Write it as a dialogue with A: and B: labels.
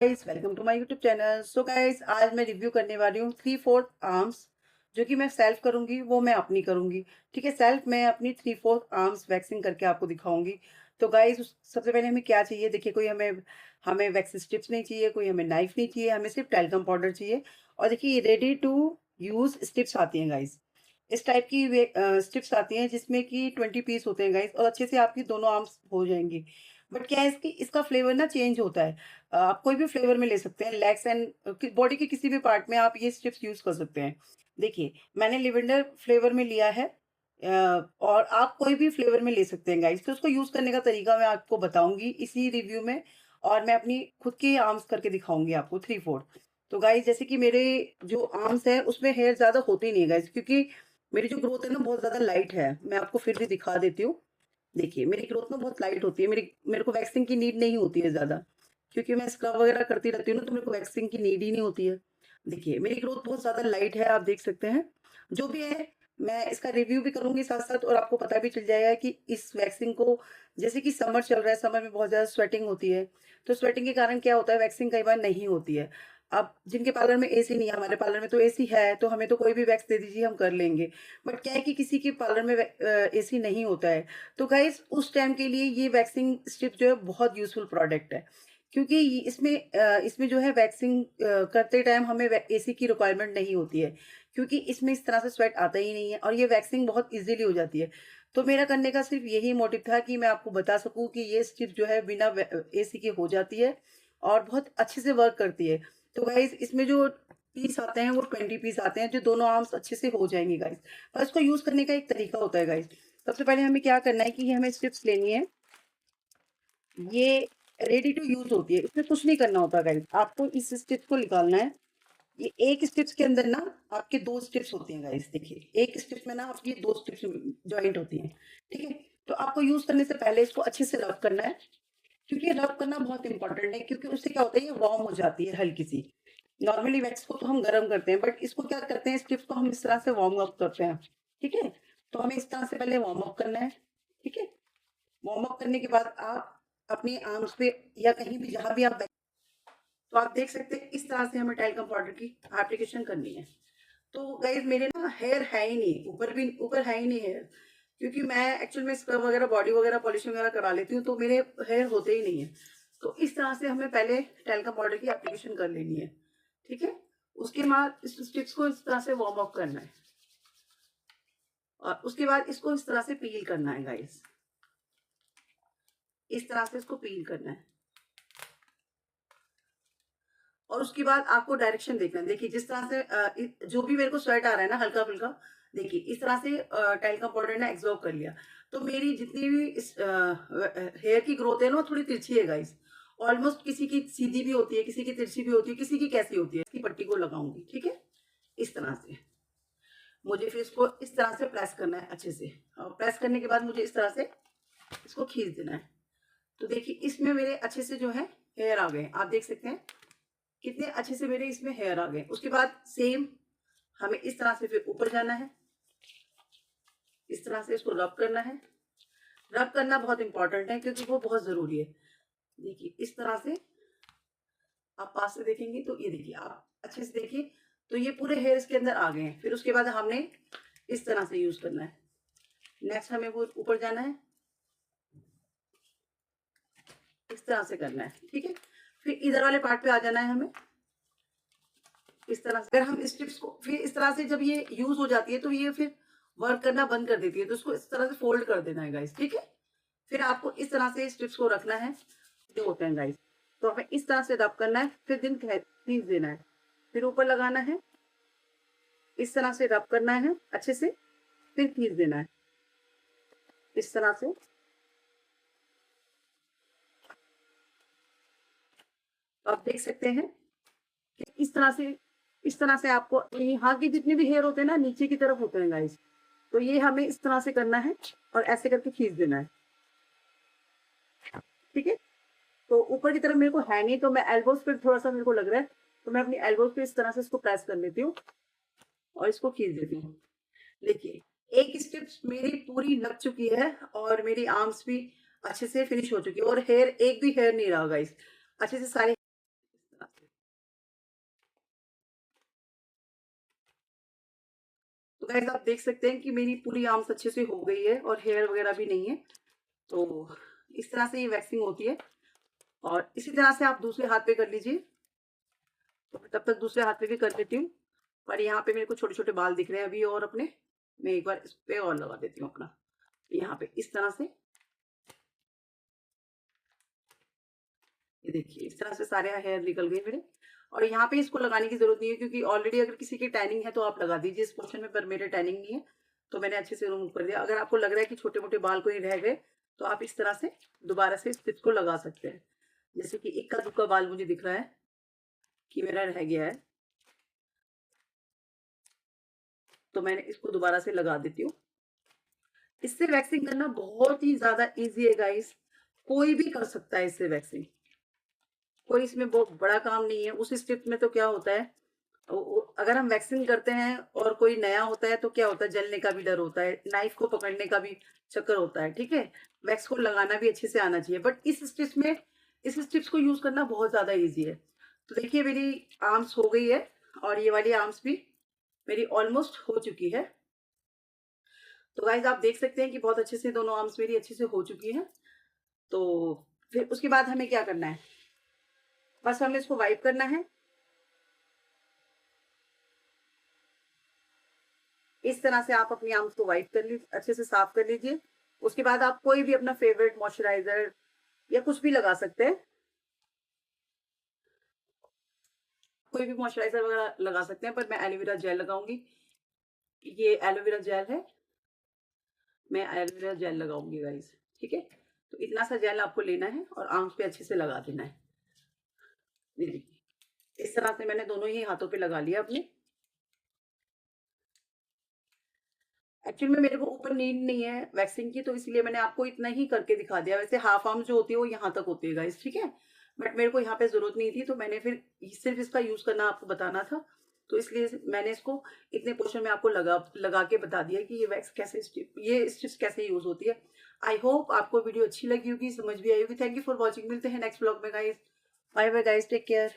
A: Guys welcome to my YouTube channel. So guys आज मैं review करने वाली हूँ 3/4 आर्म्स जो कि मैं सेल्फ करूंगी, वो मैं अपनी करूंगी। ठीक है, सेल्फ मैं अपनी 3/4 आर्म्स वैक्सिंग करके आपको दिखाऊंगी। तो गाइस सबसे पहले हमें क्या चाहिए, देखिए कोई हमें हमें वैक्स स्ट्रिप्स नहीं चाहिए, कोई हमें नाइफ नहीं चाहिए, हमें सिर्फ टैल्कम पाउडर चाहिए। और देखिए रेडी टू यूज स्ट्रिप्स आती हैं गाइस। इस टाइप की स्ट्रिप्स आती हैं जिसमें कि 20 पीस होते हैं गाइस, और अच्छे से आपकी दोनों आर्म्स हो जाएंगी। बट क्या है, इसकी इसका फ्लेवर ना चेंज होता है। आप कोई भी फ्लेवर में ले सकते हैं, लेग्स एंड बॉडी के किसी भी पार्ट में आप ये स्ट्रिप्स यूज कर सकते हैं। देखिए मैंने लिवेंडर फ्लेवर में लिया है, और आप कोई भी फ्लेवर में ले सकते हैं गाइस। तो उसको यूज करने का तरीका मैं आपको बताऊंगी इसी रिव्यू में, और मैं अपनी खुद की आर्म्स करके दिखाऊंगी आपको 3/4। तो गाइस जैसे कि मेरे जो आर्म्स है उसमें हेयर ज्यादा होते ही नहीं है गाइस, क्योंकि मेरी जो ग्रोथ है ना बहुत ज्यादा लाइट है। मैं आपको फिर भी दिखा देती हूँ। देखिए मेरी ग्रोथ ना बहुत लाइट होती है, मेरी मेरे को वैक्सिंग की नीड नहीं होती है ज़्यादा, क्योंकि मैं स्क्रब वगैरह करती रहती हूँ ना, तो मेरे को वैक्सिंग की नीड ही नहीं होती है। देखिए मेरी ग्रोथ बहुत ज़्यादा लाइट है, आप देख सकते हैं। जो भी है मैं इसका रिव्यू भी करूंगी साथ साथ, और आपको पता भी चल जाएगा कि इस वैक्सिंग को, जैसे कि समर चल रहा है, समर में बहुत ज़्यादा स्वेटिंग होती है। तो स्वेटिंग के कारण क्या होता है, वैक्सिंग कई बार नहीं होती है। अब जिनके पार्लर में एसी नहीं है, हमारे पार्लर में तो एसी है, तो हमें तो कोई भी वैक्स दे दीजिए हम कर लेंगे। बट क्या है कि किसी के पार्लर में एसी नहीं होता है। तो गाइस उस टाइम के लिए ये वैक्सिंग स्ट्रिप जो है बहुत यूजफुल प्रोडक्ट है, क्योंकि इसमें जो है वैक्सिंग करते टाइम हमें एसी की रिक्वायरमेंट नहीं होती है, क्योंकि इसमें इस तरह से स्वेट आता ही नहीं है, और ये वैक्सिंग बहुत इजीली हो जाती है। तो मेरा करने का सिर्फ यही मोटिव था कि मैं आपको बता सकूं कि ये स्ट्रिप जो है बिना एसी के हो जाती है, और बहुत अच्छे से वर्क करती है। तो गाइस इसमें जो पीस आते हैं वो 20 पीस आते हैं, जो दोनों आर्म्स अच्छे से हो जाएंगे गाइस। पर इसको यूज करने का एक तरीका होता है गाइस। सबसे पहले हमें क्या करना है कि ये हमें स्ट्रिप्स लेनी है। ये रेडी टू यूज होती है, इसमें कुछ नहीं करना होता गाइस, आपको इस स्ट्रिप्स को निकालना है। ये एक स्ट्रिप्स के अंदर ना आपके दो स्ट्रिप्स होती हैं गाइस। देखिए एक स्ट्रिप्स में ना आपकी दो स्ट्रिप्स ज्वाइंट होती हैं। ठीक है, तो आपको यूज करने से पहले इसको अच्छे से रब करना है, क्योंकि रब करना बहुत इंपॉर्टेंट है, क्योंकि उससे क्या होता है, ये वार्म हो जाती है हल्की सी। नॉर्मली वैक्स को तो हम गर्म करते हैं, बट इसको क्या करते हैं, स्ट्रिप्स को हम इस तरह से वार्म अप करते हैं। ठीक है, तो हमें इस तरह से पहले वार्म अप करना है। ठीक है, वार्म अप करने के बाद आप अपनी आर्म्स पे या कहीं भी जहां भी आप तो आप देख सकते हैं इस तरह से हमें टैल्कम पाउडर की एप्लीकेशन करनी है। तो गाइज मेरे ना हेयर है ही नहीं, ऊपर है ही नहीं हेयर, क्योंकि मैं एक्चुअल में स्क्रब वगैरह बॉडी वगैरह पॉलिशिंग वगैरह करा लेती हूँ, तो मेरे हेयर होते ही नहीं है। तो इस तरह से हमें पहले टैल्कम पाउडर की एप्लीकेशन कर लेनी है। ठीक है, उसके बाद इस स्टिक्स को इस तरह से वार्म अप करना है, और उसके बाद इसको इस तरह से पील करना है गाइस। इस तरह से इसको पील करना है, और उसके बाद आपको डायरेक्शन देखना है। देखिए जिस तरह से जो भी मेरे को स्वेट आ रहा है ना हल्का फुल्का, देखिए इस तरह से टैल्कम पाउडर ने एब्जॉर्ब कर लिया। तो मेरी जितनी भी इस हेयर की ग्रोथ है ना, वो थोड़ी तिरछी है गाइस। ऑलमोस्ट किसी की सीधी भी होती है, किसी की तिरछी भी होती है, किसी की कैसी होती है। इसकी पट्टी को लगाऊंगी, ठीक है, इस तरह से। मुझे फिर इसको इस तरह से प्रेस करना है अच्छे से, और प्रेस करने के बाद मुझे इस तरह से इसको खींच देना है। तो देखिए इसमें मेरे अच्छे से जो है हेयर आ गए, आप देख सकते हैं कितने अच्छे से मेरे इसमें हेयर आ गए। उसके बाद सेम हमें इस तरह से फिर ऊपर जाना है, इस तरह से इसको रब करना है। रब करना बहुत इंपॉर्टेंट है, क्योंकि वो बहुत जरूरी है। देखिए इस तरह से आप पास से देखेंगे तो ये देखिए, आप अच्छे से देखिए तो ये पूरे हेयर इसके अंदर आ गए हैं। फिर उसके बाद हमने इस तरह से यूज करना है। नेक्स्ट हमें वो ऊपर जाना है, इस तरह से करना है। ठीक है, फिर इधर वाले पार्ट पे आ जाना है हमें, इस तरह से। अगर हम इस टिप्स को फिर इस तरह से जब ये यूज हो जाती है तो ये फिर वर्क करना बंद कर देती है, तो इसको इस तरह से फोल्ड कर देना है गाइस। ठीक है, फिर आपको इस तरह से इस टिप्स को रखना है, जो होते हैं गाइस। तो हमें इस तरह से रब करना है, फिर दिन खींच देना है, फिर ऊपर लगाना है, इस तरह से रब करना है अच्छे से, फिर खींच देना है इस तरह से। तो आप देख सकते हैं कि इस तरह से आपको यहाँ के जितने भी हेयर होते हैं ना नीचे की तरफ होते हैं गाइस, तो ये हमें इस तरह से करना है और ऐसे करके खींच देना है। ठीक है, तो ऊपर की तरफ मेरे को है नहीं, तो मैं एल्बोज पे थोड़ा सा मेरे को लग रहा है, तो मैं अपनी एल्बोज पे इस तरह से इसको प्रेस कर लेती हूँ और इसको खींच देती हूँ। देखिए एक स्ट्रिप मेरी पूरी लग चुकी है, और मेरी आर्म्स भी अच्छे से फिनिश हो चुकी है, और हेयर एक भी हेयर नहीं रहा गाइस, अच्छे से सारे। गाइस आप देख सकते हैं कि मेरी पूरी आर्म्स अच्छे से हो गई है और हेयर वगैरह भी नहीं है। तो इस तरह से ये वैक्सिंग होती है और इसी तरह से आप दूसरे हाथ पे कर लीजिए। तो तब तक दूसरे हाथ पे भी कर लेती हूँ। पर यहाँ पे मेरे को छोटे-छोटे बाल दिख रहे हैं अभी और अपने, मैं एक बार इस पे और लगा देती हूँ अपना। यहाँ पे इस तरह से, ये देखिए इस तरह से सारे हेयर निकल गए मेरे। और यहाँ पे इसको लगाने की ज़रूरत नहीं है क्योंकि ऑलरेडी अगर किसी की टैनिंग है तो आप लगा दीजिए इस पोर्शन में, पर मेरे टैनिंग नहीं है, तो मैंने अच्छे से रिमूव कर दिया। अगर आपको लग रहा है कि छोटे-मोटे बाल कोई रह गए, तो आप इस तरह से दोबारा से इस टिप्स को लगा सकते हैं। जैसे कि इक्का-दुक्का बाल मुझे दिख रहा है कि मेरा रह गया है, तो मैंने इसको दोबारा से लगा देती हूँ। इससे वैक्सिंग करना बहुत ही ज़्यादा ईज़ी है गाइस, कोई भी कर सकता है इससे वैक्सिंग। कोई इसमें बहुत बड़ा काम नहीं है। उस स्टेप में तो क्या होता है, अगर हम वैक्सिंग करते हैं और कोई नया होता है तो क्या होता है, जलने का भी डर होता है, नाइफ को पकड़ने का भी चक्कर होता है, ठीक है। वैक्स को लगाना भी अच्छे से आना चाहिए, बट इस स्टिप्स को यूज करना बहुत ज्यादा इजी है। तो देखिए मेरी आर्म्स हो गई है और ये वाली आर्म्स भी मेरी ऑलमोस्ट हो चुकी है। तो गाइज आप देख सकते हैं कि बहुत अच्छे से दोनों आर्म्स मेरी अच्छे से हो चुकी हैं। तो फिर उसके बाद हमें क्या करना है, बस हमें इसको वाइप करना है। इस तरह से आप अपनी आर्म्स को वाइप कर लीजिए, अच्छे से साफ कर लीजिए। उसके बाद आप कोई भी अपना फेवरेट मॉइस्चराइजर या कुछ भी लगा सकते हैं, कोई भी मॉइस्चराइजर वगैरह लगा सकते हैं, पर मैं एलोवेरा जेल लगाऊंगी। ये एलोवेरा जेल है, मैं एलोवेरा जेल लगाऊंगी गाइस, ठीक है। तो इतना सा जेल आपको लेना है और आर्म्स पे अच्छे से लगा देना है। ये देखिए इस तरह से मैंने दोनों ही हाथों पे लगा लिया अपने। एक्चुअली में मेरे को ऊपर नीड नहीं है वैक्सिंग की, तो इसलिए मैंने आपको इतना ही करके दिखा दिया। वैसे हाफ आर्म जो होती है वो यहाँ तक होती है गाइस, ठीक है। बट मेरे को यहाँ पे जरूरत नहीं थी, तो मैंने फिर सिर्फ इसका यूज करना आपको बताना था, तो इसलिए मैंने इसको इतने पोर्शन में आपको लगा लगा के बता दिया कि ये वैक्स कैसे ये स्टिप्स कैसे यूज होती है। आई होप आपको वीडियो अच्छी लगी होगी, समझ भी आई होगी। थैंक यू फॉर वॉचिंग, मिलते हैं नेक्स्ट ब्लॉग में guys. Bye bye guys, take care.